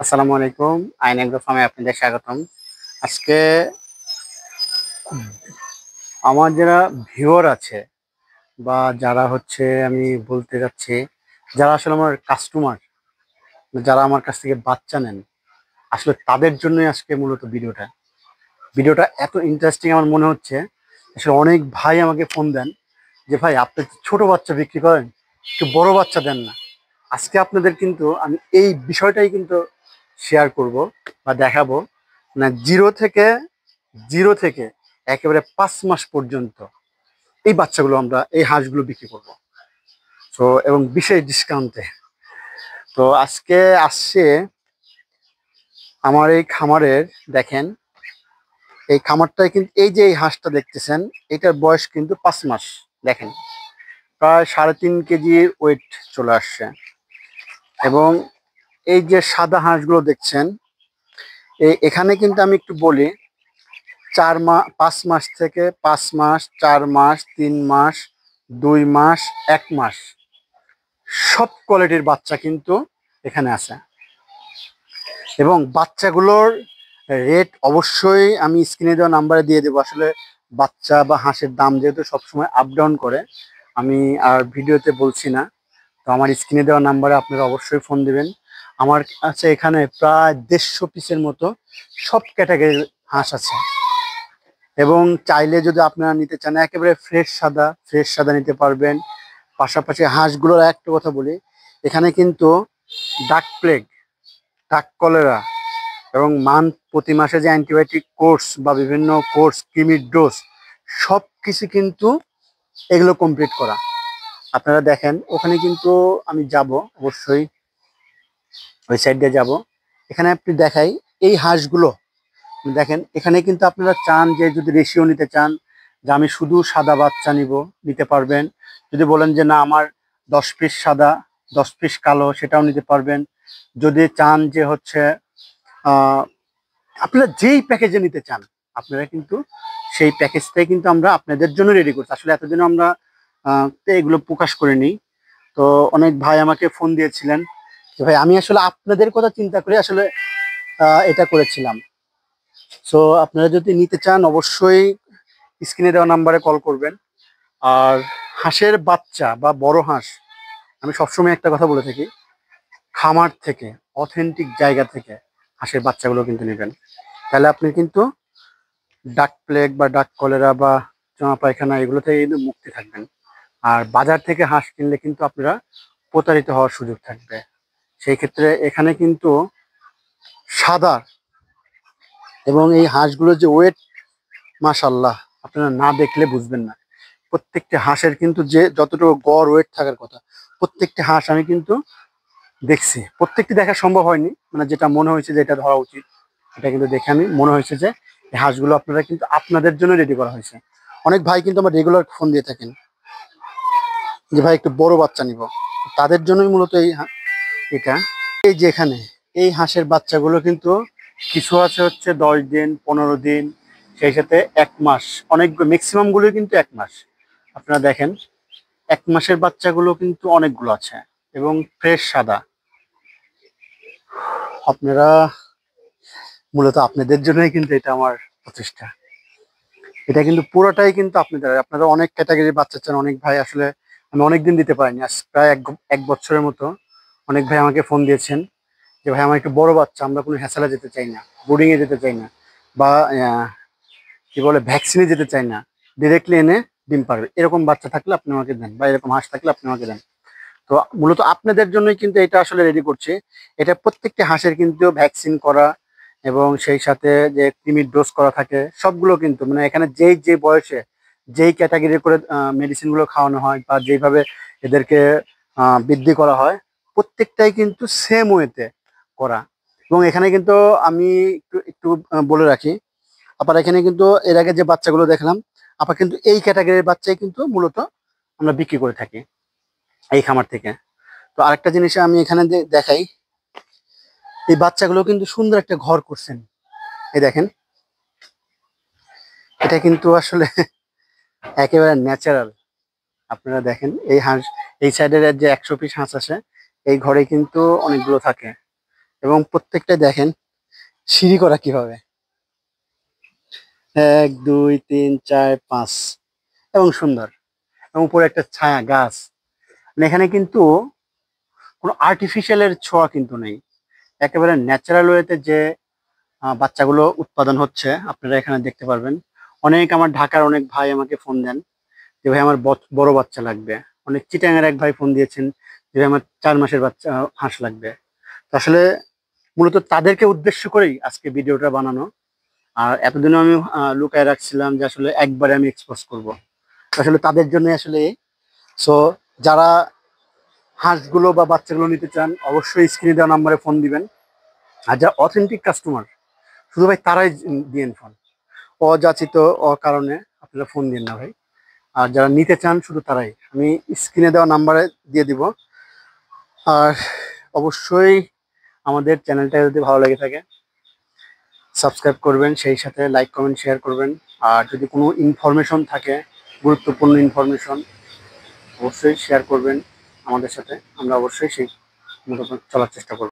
আসসালামু আলাইকুম। আইন এগ্রো ফার্মে আপনাদের স্বাগতম। আজকে আমার যারা ভিউয়ার আছে বা যারা হচ্ছে আমি বলতে যাচ্ছি যারা আসলে আমার কাস্টমার, যারা আমার কাছ থেকে বাচ্চা নেন, আসলে তাদের জন্যই আজকে মূলত ভিডিওটা এত ইন্টারেস্টিং আমার মনে হচ্ছে। আসলে অনেক ভাই আমাকে ফোন দেন যে ভাই আপনি তো ছোট বাচ্চা বিক্রি করেন, একটু বড় বাচ্চা দেন না। আজকে আপনাদের কিন্তু আমি এই বিষয়টাই কিন্তু শেয়ার করব বা দেখাবো না। জিরো থেকে একেবারে 5 মাস পর্যন্ত এই বাচ্চাগুলো আমরা এই হাঁসগুলো বিক্রি করব। তো এবং বিশেষ ডিসকাউন্টে। তো আজকে আসছে আমার এই খামারের, দেখেন এই খামারটায় কিন্তু এই যে এই হাঁসটা দেখতেছেন, এটার বয়স কিন্তু 5 মাস। দেখেন প্রায় 3.5 কেজি ওয়েট চলে আসছে। এবং এই যে সাদা হাঁসগুলো দেখছেন, এখানে কিন্তু আমি একটু বলি 5 মাস থেকে 5 মাস, 4 মাস, 3 মাস, 2 মাস, 1 মাস সব কোয়ালিটির বাচ্চা কিন্তু এখানে আছে। এবং বাচ্চাগুলোর রেট অবশ্যই আমি স্ক্রিনে দেওয়া নাম্বারে দিয়ে দেবো। আসলে বাচ্চা বা হাঁসের দাম যেহেতু সবসময় আপ ডাউন করে, আমি আর ভিডিওতে বলছি না। তো আমার স্ক্রিনে দেওয়া নাম্বারে আপনারা অবশ্যই ফোন দিবেন। আমার কাছে এখানে প্রায় 150 পিসের মতো সব ক্যাটাগরির হাঁস আছে। এবং চাইলে যদি আপনারা নিতে চান একেবারে ফ্রেশ সাদা নিতে পারবেন। পাশাপাশি হাঁসগুলোর একটা কথা বলি, এখানে কিন্তু ডাক প্লেগ, ডাক কলেরা এবং প্রতি মাসে যে অ্যান্টিবায়োটিক কোর্স বা বিভিন্ন কোর্স, কৃমির ডোজ, সব কিছু কিন্তু এগুলো কমপ্লিট করা। আপনারা দেখেন ওখানে কিন্তু আমি যাব, অবশ্যই ওই সাইড দিয়ে যাব। এখানে আপনি দেখাই এই হাঁসগুলো দেখেন। এখানে কিন্তু আপনারা চান যে যদি রেশিও নিতে চান যে আমি শুধু সাদা বাচ্চা নিতে পারবেন। যদি বলেন যে না আমার 10 পিস সাদা, 10 পিস কালো, সেটাও নিতে পারবেন। যদি চান যে হচ্ছে আহ আপনারা যেই প্যাকেজে নিতে চান, আপনারা কিন্তু সেই প্যাকেজটাই কিন্তু আমরা আপনাদের জন্য রেডি করছি। আসলে এতদিন আমরা তো এগুলো প্রকাশ করিনি। তো অনেক ভাই আমাকে ফোন দিয়েছিলেন যে ভাই আমি আসলে আপনাদের কথা চিন্তা করে আসলে এটা করেছিলাম। সো আপনারা যদি নিতে চান অবশ্যই স্ক্রিনে দেওয়া নাম্বারে কল করবেন। আর হাঁসের বাচ্চা বা বড় হাঁস, আমি সবসময় একটা কথা বলে থাকি, খামার থেকে অথেন্টিক জায়গা থেকে হাঁসের বাচ্চাগুলো কিন্তু নেবেন। তাহলে আপনি কিন্তু ডাক প্লেগ বা ডাক কলেরা বা জমা পায়খানা এগুলো থেকে কিন্তু মুক্তি থাকবেন। আর বাজার থেকে হাঁস কিনলে কিন্তু আপনারা প্রতারিত হওয়ার সুযোগ থাকবে। সেই ক্ষেত্রে এখানে কিন্তু সাদা এবং এই হাঁসগুলোর যে ওয়েট, মাশাল্লাহ, আপনারা না দেখলে বুঝবেন না। প্রত্যেকটি হাঁসের কিন্তু যে যতটুকু গড় ওয়েট থাকার কথা, প্রত্যেকটি হাঁস আমি কিন্তু দেখছি। প্রত্যেকটি দেখা সম্ভব হয়নি, মানে যেটা মনে হয়েছে যে এটা ধরা উচিত, এটা কিন্তু দেখে আমি মনে হয়েছে যে এই হাঁসগুলো আপনারা কিন্তু আপনাদের জন্য রেডি করা হয়েছে। অনেক ভাই কিন্তু আমার রেগুলার ফোন দিয়ে থাকেন যে ভাই একটু বড় বাচ্চা নিব, তাদের জন্যই মূলত এটা। এই যে এখানে এই হাঁসের বাচ্চাগুলো কিন্তু কিছু আছে হচ্ছে 10 দিন, 15 দিন, সেই সাথে 1 মাস। অনেক ম্যাক্সিমাম গুলো কিন্তু 1 মাস। আপনারা দেখেন 1 মাসের বাচ্চাগুলো কিন্তু অনেকগুলো আছে এবং ফ্রেশ সাদা। আপনারা মূলত আপনাদের জন্যই কিন্তু এটা আমার প্রচেষ্টা। এটা কিন্তু পুরোটাই কিন্তু আপনাদের। আপনারা অনেক ক্যাটাগরির বাচ্চা চান। অনেক ভাই আসলে আমি অনেকদিন দিতে পারিনি, আজ প্রায় এক বছরের মতো অনেক ভাই আমাকে ফোন দিয়েছেন যে ভাই আমার একটু বড় বাচ্চা, আমরা কোনো হ্যাসেলে যেতে চাই না, বোর্ডিং এ যেতে চাই না, বা কি বলে ভ্যাকসিনে যেতে চাই না, ডিরেক্টলি এনে ডিম পারবে, এরকম বাচ্চা থাকলে আপনি আমাকে দেন বা এরকম হাঁস থাকলে আপনি আমাকে দেন। তো মূলত আপনাদের জন্যই কিন্তু এটা আসলে রেডি করছি। এটা প্রত্যেকটি হাঁসের কিন্তু ভ্যাকসিন করা এবং সেই সাথে যে কৃমির ডোজ করা থাকে সবগুলো কিন্তু, মানে এখানে যেই যে বয়সে যেই ক্যাটাগরি করে মেডিসিন গুলো খাওয়ানো হয় বা যেইভাবে এদেরকে বৃদ্ধি করা হয়, প্রত্যেকটাই কিন্তু সেম ওয়েতে করা। এবং এখানে কিন্তু আমি একটু একটু বলে রাখি, আবার এখানে কিন্তু এর আগে যে বাচ্চাগুলো দেখলাম, আবার কিন্তু এই ক্যাটাগরির বাচ্চাই কিন্তু মূলত আমরা বিক্রি করে থাকি এই খামার থেকে। তো আরেকটা জিনিস আমি এখানে দেখাই, এই বাচ্চাগুলো কিন্তু সুন্দর একটা ঘর করছেন। এই দেখেন, এটা কিন্তু আসলে একেবারে ন্যাচারাল। আপনারা দেখেন এই হাঁস, এই সাইডের যে 100 পিস হাঁস আছে এই ঘরে কিন্তু অনেকগুলো থাকে। এবং প্রত্যেকটা দেখেন সিঁড়ি করা কিভাবে, 1 2 3 4 5 এবং সুন্দর, এবং উপরে একটা ছায়া গাছ। মানে এখানে কিন্তু কোনো আর্টিফিশিয়ালের ছোঁয়া কিন্তু নেই, একেবারে ন্যাচারাল ওয়েতে যে বাচ্চাগুলো উৎপাদন হচ্ছে আপনারা এখানে দেখতে পারবেন। অনেক আমার ঢাকার অনেক ভাই আমাকে ফোন দেন যে ভাই আমার বড় বাচ্চা লাগবে। অনেক চিটাঙের এক ভাই ফোন দিয়েছেন যে ভাই আমার 4 মাসের বাচ্চা হাঁস লাগবে। তো আসলে মূলত তাদেরকে উদ্দেশ্য করেই আজকে ভিডিওটা বানানো। আর এতদিনও আমি লুকায় রাখছিলাম যে আসলে একবারে আমি এক্সপোজ করব, আসলে তাদের জন্য আসলে। সো যারা হাঁসগুলো বা বাচ্চাগুলো নিতে চান অবশ্যই স্ক্রিনে দেওয়া নাম্বারে ফোন দিবেন। আর যারা অথেন্টিক কাস্টমার শুধু ভাই তারাই দিয়েন ফোন, অযাচিত অকারণে আপনারা ফোন দিন না ভাই। আর যারা নিতে চান শুধু তারাই, আমি স্ক্রিনে দেওয়া নাম্বারে দিয়ে দিব। আর অবশ্যই আমাদের চ্যানেলটা যদি ভালো লেগে থাকে সাবস্ক্রাইব করবেন, সেই সাথে লাইক কমেন্ট শেয়ার করবেন। আর যদি কোনো ইনফরমেশন থাকে, গুরুত্বপূর্ণ ইনফরমেশন, অবশ্যই শেয়ার করবেন আমাদের সাথে, আমরা অবশ্যই সেই মতো চলার চেষ্টা করব।